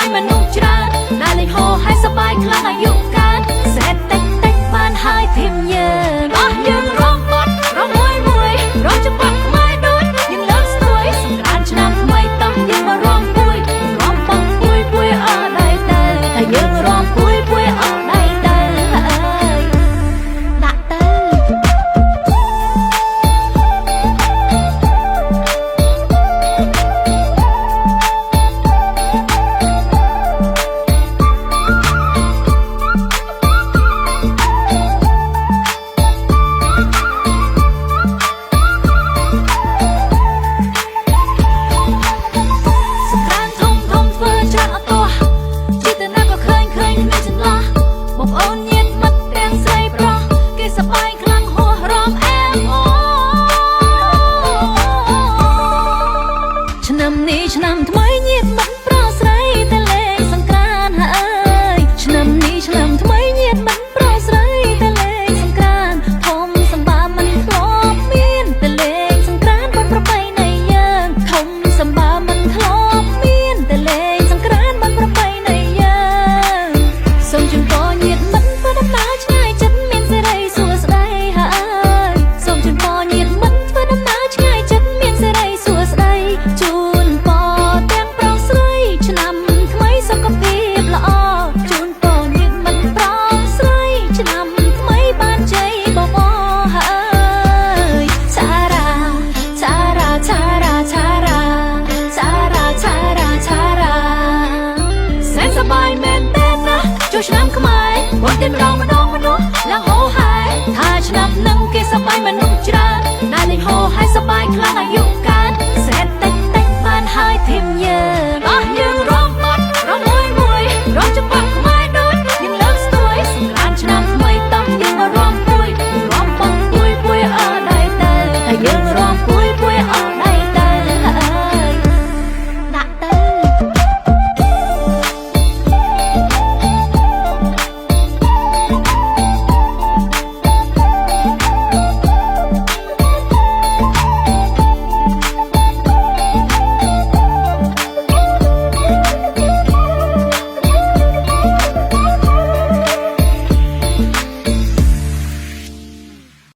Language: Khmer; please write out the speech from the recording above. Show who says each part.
Speaker 1: យមនុស្សច្រើនដែលលេងហោហើយសប្បាយខ្លាំងអាយុកាលសេតតិចតិចបានហើយធីមយើងអស់យើងរំបាត់រំមួយមួយរំច្បាស់ខ្មែរដូចយើងលើកស្ទួយសង្ក្រានឆ្នាំថ្មីតោះយើងមករំពួយរំបាក់ពួយពួយអស់ដៃទៅតែយើងរំពួយពួយអស់ដៃទៅអើយដាក់ទៅឆ្នាំថ្មីញាតិមិត្តប្រុសស្រីតែលេងសង្ក្រានហើយឆ្នាំនេះឆ្នាំថ្មីញាតិមិត្តប្រុសស្រីតែលេងសង្ក្រានធំសម្បាមិនធ្លាប់មានតែលេងសង្ក្រានបានប្រពៃណីយើងធំសម្បាមិនធ្លាប់មានតែលេងសង្ក្រានបានប្រពៃណីយើងសូមជូនពរញាតិមិត្តធ្វើដំណើរឆ្ងាយចិត្តមានសេរីសួស្តីហើយសូមជូនពរញាតិមិត្តធ្វើដំណើរឆ្ងាយចិត្តមានសេរីសួស្តីជូនឆ្នាំថ្មីសុខភាពល្អជូនពរញាតិមិត្តប្រុសស្រីឆ្នាំថ្មីបានជ័យបបរហើយឆារ៉ាឆារ៉ាឆារ៉ាឆារ៉ាឆារ៉ាឆារ៉ាឆារ៉ាសែនសប្បាយមែនទេណាចូលឆ្នាំខ្មែរបងទៀនម្ដងមនុស្សឡើងហោហើយថាឆ្នាំនឹងគេសប្បាយមនុស្សច្រើនដែលលេងហោហើយសប្បាយខ្លាំងអាយុកាលសេតតិចតិចបានហើយធីមយើងអស់យើងរំបាត់រំមួយមួយរំច្បាស់